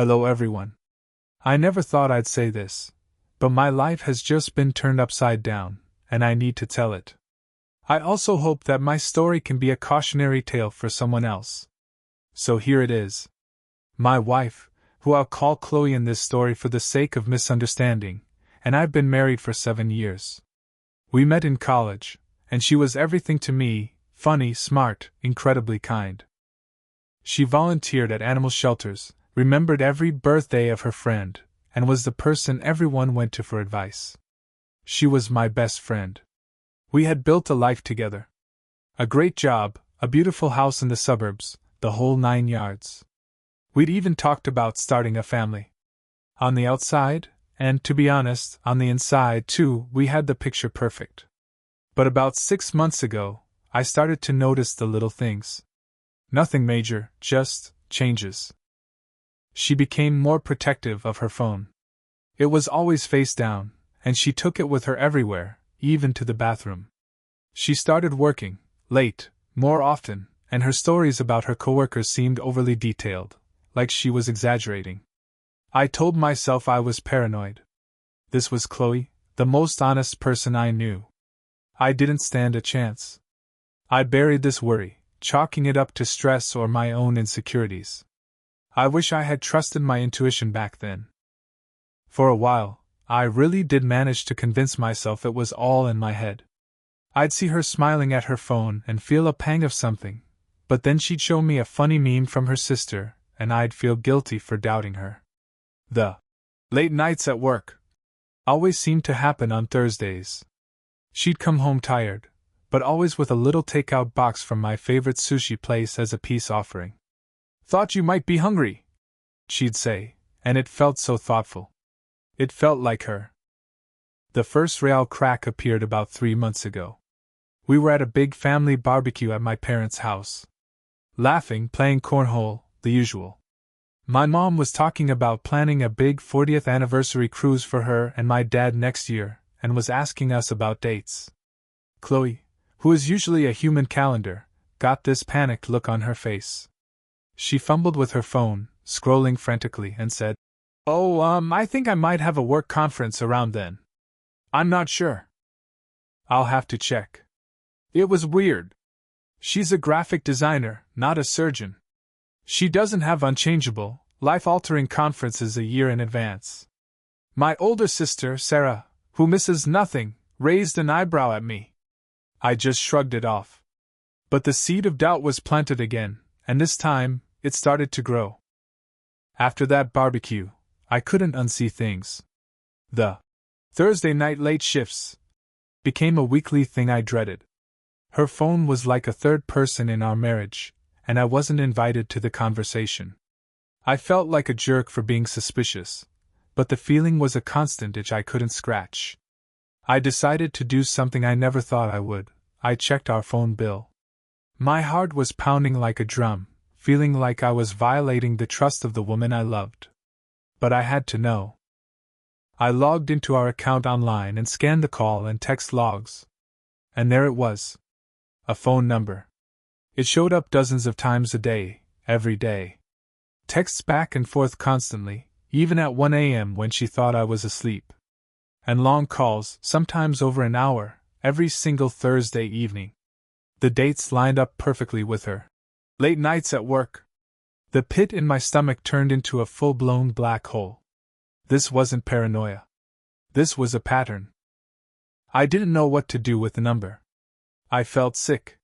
Hello everyone. I never thought I'd say this, but my life has just been turned upside down, and I need to tell it. I also hope that my story can be a cautionary tale for someone else. So here it is. My wife, who I'll call Chloe in this story for the sake of misunderstanding, and I've been married for 7 years. We met in college, and she was everything to me: funny, smart, incredibly kind. She volunteered at animal shelters, remembered every birthday of her friend, and was the person everyone went to for advice. She was my best friend. We had built a life together. A great job, a beautiful house in the suburbs, the whole 9 yards. We'd even talked about starting a family. On the outside, and to be honest, on the inside too, we had the picture perfect. But about 6 months ago, I started to notice the little things. Nothing major, just changes. She became more protective of her phone. It was always face down, and she took it with her everywhere, even to the bathroom. She started working late, more often, and her stories about her coworkers seemed overly detailed, like she was exaggerating. I told myself I was paranoid. This was Chloe, the most honest person I knew. I didn't stand a chance. I buried this worry, chalking it up to stress or my own insecurities. I wish I had trusted my intuition back then. For a while, I really did manage to convince myself it was all in my head. I'd see her smiling at her phone and feel a pang of something, but then she'd show me a funny meme from her sister, and I'd feel guilty for doubting her. The late nights at work always seemed to happen on Thursdays. She'd come home tired, but always with a little takeout box from my favorite sushi place as a peace offering. "Thought you might be hungry," she'd say, and it felt so thoughtful. It felt like her. The first real crack appeared about 3 months ago. We were at a big family barbecue at my parents' house. Laughing, playing cornhole, the usual. My mom was talking about planning a big 40th anniversary cruise for her and my dad next year, and was asking us about dates. Chloe, who is usually a human calendar, got this panicked look on her face. She fumbled with her phone, scrolling frantically, and said, "Oh, I think I might have a work conference around then. I'm not sure. I'll have to check." It was weird. She's a graphic designer, not a surgeon. She doesn't have unchangeable, life-altering conferences a year in advance. My older sister, Sarah, who misses nothing, raised an eyebrow at me. I just shrugged it off. But the seed of doubt was planted again, and this time, it started to grow. After that barbecue, I couldn't unsee things. The Thursday night late shifts became a weekly thing I dreaded. Her phone was like a third person in our marriage, and I wasn't invited to the conversation. I felt like a jerk for being suspicious, but the feeling was a constant itch I couldn't scratch. I decided to do something I never thought I would. I checked our phone bill. My heart was pounding like a drum, feeling like I was violating the trust of the woman I loved. But I had to know. I logged into our account online and scanned the call and text logs. And there it was. A phone number. It showed up dozens of times a day, every day. Texts back and forth constantly, even at 1 a.m. when she thought I was asleep. And long calls, sometimes over an hour, every single Thursday evening. The dates lined up perfectly with her. Late nights at work. The pit in my stomach turned into a full-blown black hole. This wasn't paranoia. This was a pattern. I didn't know what to do with the number. I felt sick.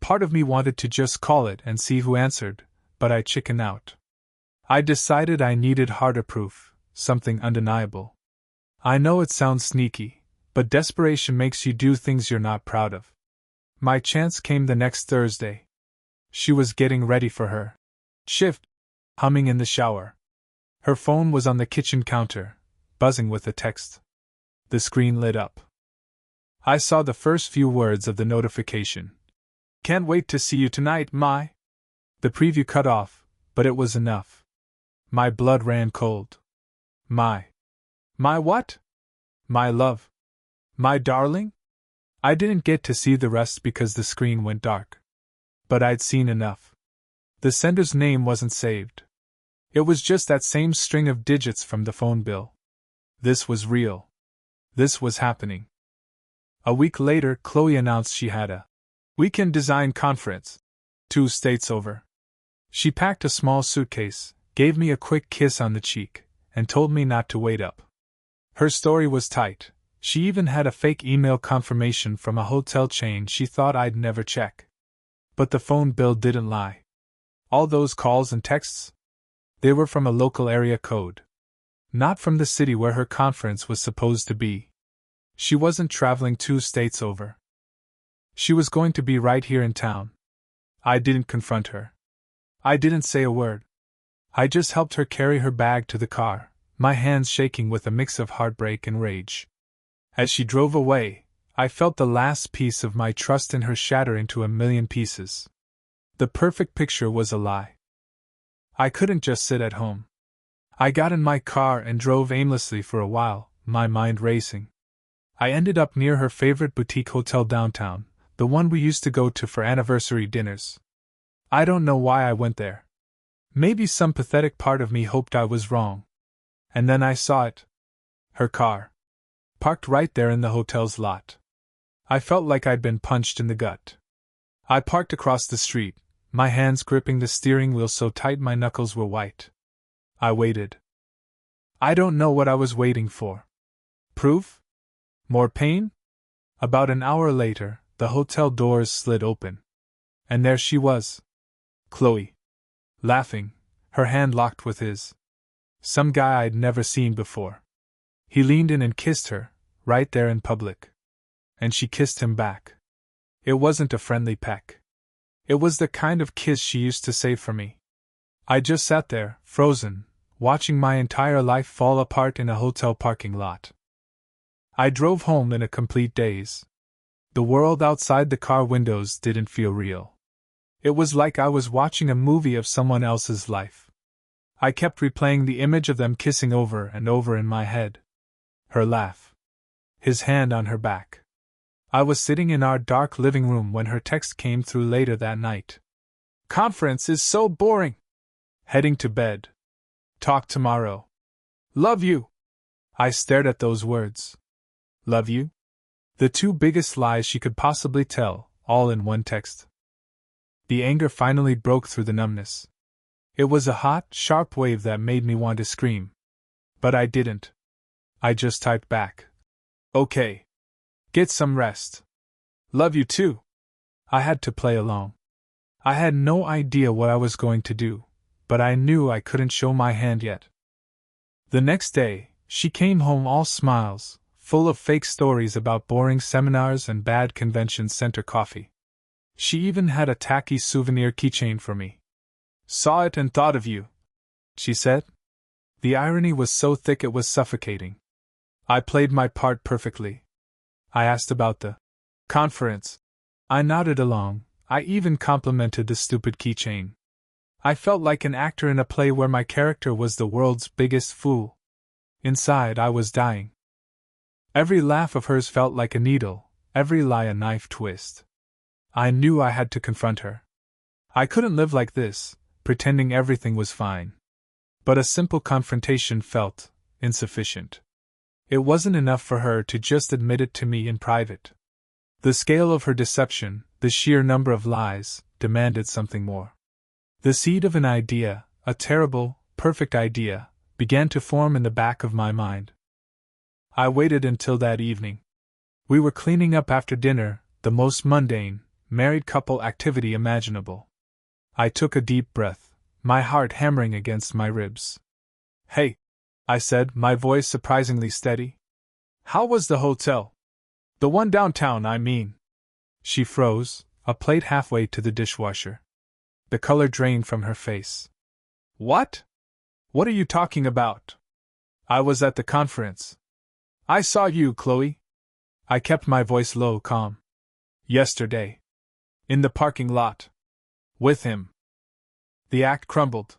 Part of me wanted to just call it and see who answered, but I chickened out. I decided I needed harder proof, something undeniable. I know it sounds sneaky, but desperation makes you do things you're not proud of. My chance came the next Thursday. She was getting ready for her shift, humming in the shower. Her phone was on the kitchen counter, buzzing with a text. The screen lit up. I saw the first few words of the notification. "Can't wait to see you tonight, my." The preview cut off, but it was enough. My blood ran cold. My what? My love? My darling? I didn't get to see the rest because the screen went dark. But I'd seen enough. The sender's name wasn't saved. It was just that same string of digits from the phone bill. This was real. This was happening. A week later, Chloe announced she had a weekend design conference, 2 states over. She packed a small suitcase, gave me a quick kiss on the cheek, and told me not to wait up. Her story was tight. She even had a fake email confirmation from a hotel chain she thought I'd never check. But the phone bill didn't lie. All those calls and texts? They were from a local area code. Not from the city where her conference was supposed to be. She wasn't traveling 2 states over. She was going to be right here in town. I didn't confront her. I didn't say a word. I just helped her carry her bag to the car, my hands shaking with a mix of heartbreak and rage. As she drove away, I felt the last piece of my trust in her shatter into a million pieces. The perfect picture was a lie. I couldn't just sit at home. I got in my car and drove aimlessly for a while, my mind racing. I ended up near her favorite boutique hotel downtown, the one we used to go to for anniversary dinners. I don't know why I went there. Maybe some pathetic part of me hoped I was wrong. And then I saw it. Her car. Parked right there in the hotel's lot. I felt like I'd been punched in the gut. I parked across the street, my hands gripping the steering wheel so tight my knuckles were white. I waited. I don't know what I was waiting for. Proof? More pain? About an hour later, the hotel doors slid open. And there she was. Chloe. Laughing, her hand locked with his. Some guy I'd never seen before. He leaned in and kissed her, right there in public. And she kissed him back. It wasn't a friendly peck. It was the kind of kiss she used to save for me. I just sat there, frozen, watching my entire life fall apart in a hotel parking lot. I drove home in a complete daze. The world outside the car windows didn't feel real. It was like I was watching a movie of someone else's life. I kept replaying the image of them kissing over and over in my head. Her laugh. His hand on her back. I was sitting in our dark living room when her text came through later that night. Conference is so boring. Heading to bed. Talk tomorrow. Love you. I stared at those words. Love you? The 2 biggest lies she could possibly tell, all in one text. The anger finally broke through the numbness. It was a hot, sharp wave that made me want to scream. But I didn't. I just typed back. Okay. Get some rest. Love you too. I had to play along. I had no idea what I was going to do, but I knew I couldn't show my hand yet. The next day, she came home all smiles, full of fake stories about boring seminars and bad convention center coffee. She even had a tacky souvenir keychain for me. Saw it and thought of you, she said. The irony was so thick it was suffocating. I played my part perfectly. I asked about the conference. I nodded along. I even complimented the stupid keychain. I felt like an actor in a play where my character was the world's biggest fool. Inside, I was dying. Every laugh of hers felt like a needle, every lie a knife twist. I knew I had to confront her. I couldn't live like this, pretending everything was fine. But a simple confrontation felt insufficient. It wasn't enough for her to just admit it to me in private. The scale of her deception, the sheer number of lies, demanded something more. The seed of an idea, a terrible, perfect idea, began to form in the back of my mind. I waited until that evening. We were cleaning up after dinner, the most mundane, married couple activity imaginable. I took a deep breath, my heart hammering against my ribs. Hey, I said, my voice surprisingly steady. How was the hotel? The one downtown, I mean. She froze, a plate halfway to the dishwasher. The color drained from her face. What? What are you talking about? I was at the conference. I saw you, Chloe. I kept my voice low, calm. Yesterday. In the parking lot. With him. The act crumbled.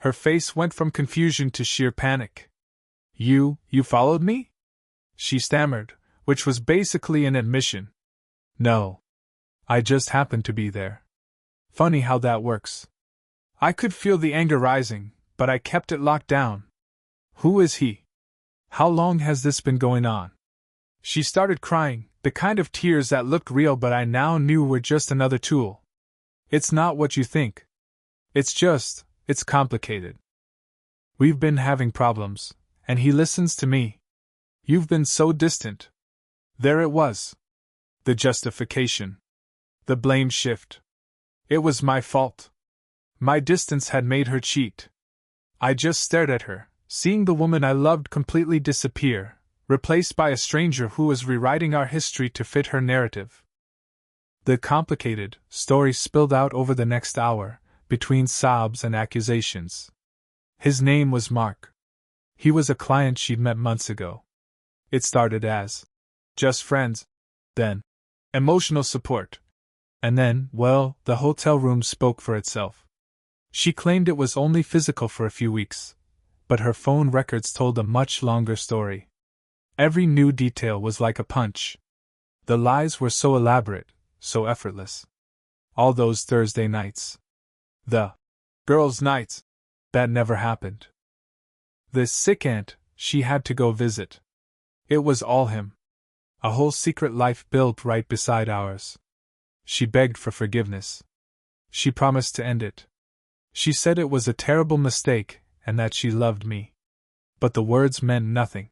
Her face went from confusion to sheer panic. You followed me? She stammered, which was basically an admission. No. I just happened to be there. Funny how that works. I could feel the anger rising, but I kept it locked down. Who is he? How long has this been going on? She started crying, the kind of tears that looked real but I now knew were just another tool. It's not what you think. It's complicated. We've been having problems, and he listens to me. You've been so distant. There it was. The justification. The blame shift. It was my fault. My distance had made her cheat. I just stared at her, seeing the woman I loved completely disappear, replaced by a stranger who was rewriting our history to fit her narrative. The complicated story spilled out over the next hour, between sobs and accusations. His name was Mark. He was a client she'd met months ago. It started as just friends, then emotional support, and then, well, the hotel room spoke for itself. She claimed it was only physical for a few weeks, but her phone records told a much longer story. Every new detail was like a punch. The lies were so elaborate, so effortless. All those Thursday nights. The girls' nights. That never happened. This sick aunt she had to go visit. It was all him. A whole secret life built right beside ours. She begged for forgiveness. She promised to end it. She said it was a terrible mistake and that she loved me. But the words meant nothing.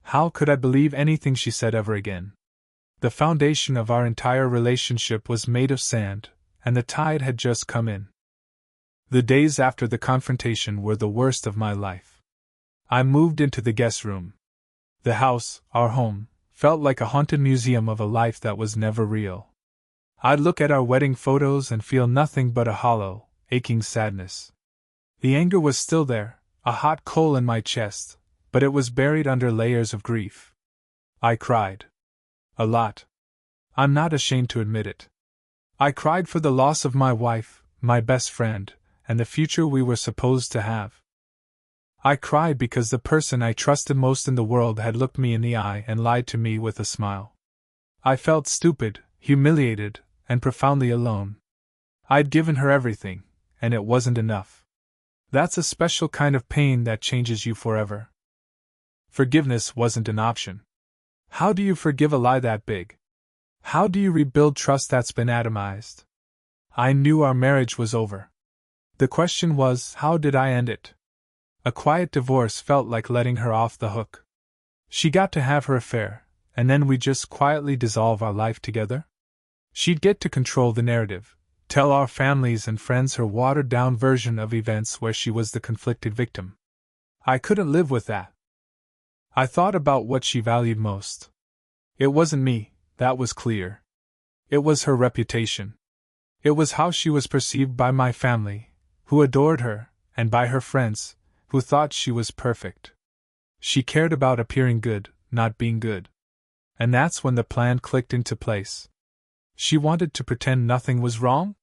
How could I believe anything she said ever again? The foundation of our entire relationship was made of sand, and the tide had just come in. The days after the confrontation were the worst of my life. I moved into the guest room. The house, our home, felt like a haunted museum of a life that was never real. I'd look at our wedding photos and feel nothing but a hollow, aching sadness. The anger was still there, a hot coal in my chest, but it was buried under layers of grief. I cried. A lot. I'm not ashamed to admit it. I cried for the loss of my wife, my best friend, and the future we were supposed to have. I cried because the person I trusted most in the world had looked me in the eye and lied to me with a smile. I felt stupid, humiliated, and profoundly alone. I'd given her everything, and it wasn't enough. That's a special kind of pain that changes you forever. Forgiveness wasn't an option. How do you forgive a lie that big? How do you rebuild trust that's been atomized? I knew our marriage was over. The question was, how did I end it? A quiet divorce felt like letting her off the hook. She got to have her affair, and then we just quietly dissolve our life together? She'd get to control the narrative, tell our families and friends her watered-down version of events where she was the conflicted victim. I couldn't live with that. I thought about what she valued most. It wasn't me, that was clear. It was her reputation. It was how she was perceived by my family, who adored her, and by her friends, who thought she was perfect. She cared about appearing good, not being good. And that's when the plan clicked into place. She wanted to pretend nothing was wrong?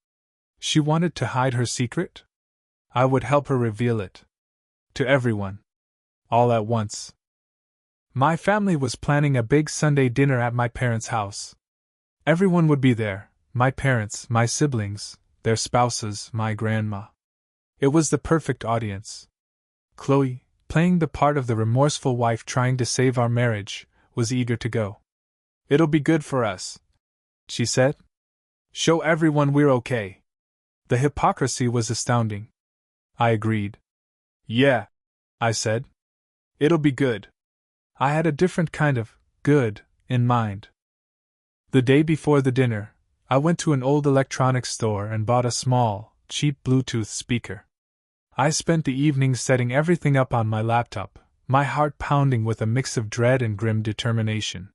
She wanted to hide her secret? I would help her reveal it. To everyone. All at once. My family was planning a big Sunday dinner at my parents' house. Everyone would be there, my parents, my siblings, their spouses, my grandma. It was the perfect audience. Chloe, playing the part of the remorseful wife trying to save our marriage, was eager to go. "It'll be good for us," she said. "Show everyone we're okay." The hypocrisy was astounding. I agreed. "Yeah," I said. "It'll be good." I had a different kind of good in mind. The day before the dinner, I went to an old electronics store and bought a small, cheap Bluetooth speaker. I spent the evening setting everything up on my laptop, my heart pounding with a mix of dread and grim determination.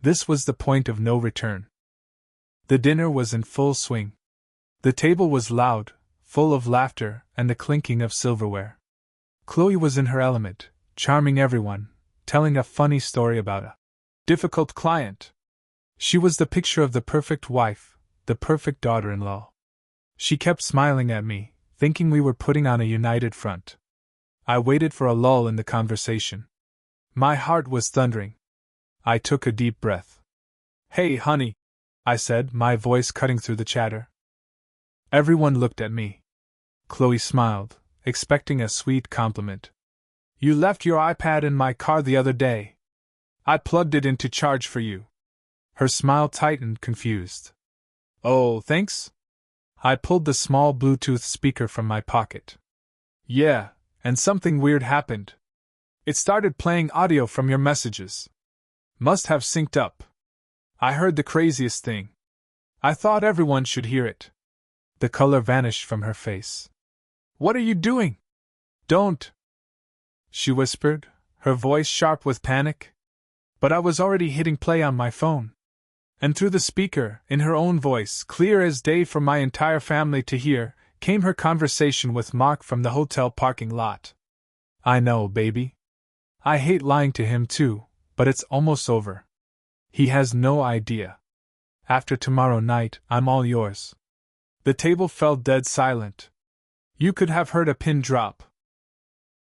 This was the point of no return. The dinner was in full swing. The table was loud, full of laughter and the clinking of silverware. Chloe was in her element, charming everyone, telling a funny story about a difficult client. She was the picture of the perfect wife, the perfect daughter-in-law. She kept smiling at me, thinking we were putting on a united front. I waited for a lull in the conversation. My heart was thundering. I took a deep breath. "Hey, honey," I said, my voice cutting through the chatter. Everyone looked at me. Chloe smiled, expecting a sweet compliment. You left your iPad in my car the other day. I plugged it in to charge for you. Her smile tightened, confused. Oh, thanks? I pulled the small Bluetooth speaker from my pocket. Yeah, and something weird happened. It started playing audio from your messages. Must have synced up. I heard the craziest thing. I thought everyone should hear it. The color vanished from her face. What are you doing? Don't, she whispered, her voice sharp with panic. But I was already hitting play on my phone. And through the speaker, in her own voice, clear as day for my entire family to hear, came her conversation with Mark from the hotel parking lot. I know, baby. I hate lying to him too, but it's almost over. He has no idea. After tomorrow night, I'm all yours. The table fell dead silent. You could have heard a pin drop.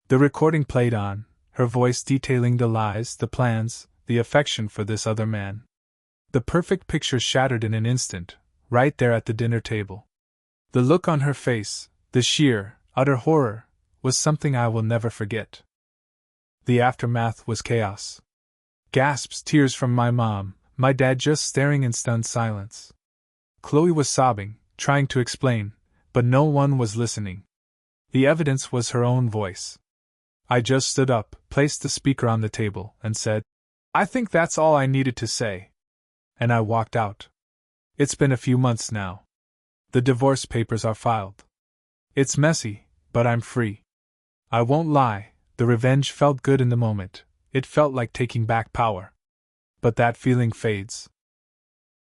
The recording played on, her voice detailing the lies, the plans, the affection for this other man. The perfect picture shattered in an instant, right there at the dinner table. The look on her face, the sheer, utter horror, was something I will never forget. The aftermath was chaos. Gasps, tears from my mom, my dad just staring in stunned silence. Chloe was sobbing, trying to explain, but no one was listening. The evidence was her own voice. I just stood up, placed the speaker on the table, and said, I think that's all I needed to say. And I walked out. It's been a few months now. The divorce papers are filed. It's messy, but I'm free. I won't lie, the revenge felt good in the moment. It felt like taking back power. But that feeling fades.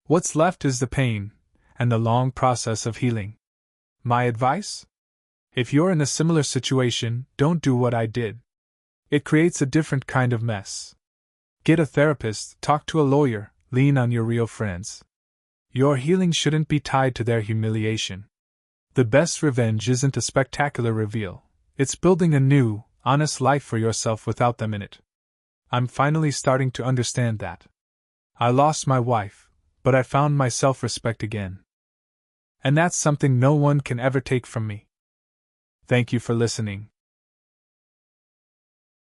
What's left is the pain, and the long process of healing. My advice? If you're in a similar situation, don't do what I did. It creates a different kind of mess. Get a therapist, talk to a lawyer, lean on your real friends. Your healing shouldn't be tied to their humiliation. The best revenge isn't a spectacular reveal, it's building a new, honest life for yourself without them in it. I'm finally starting to understand that. I lost my wife, but I found my self-respect again. And that's something no one can ever take from me. Thank you for listening.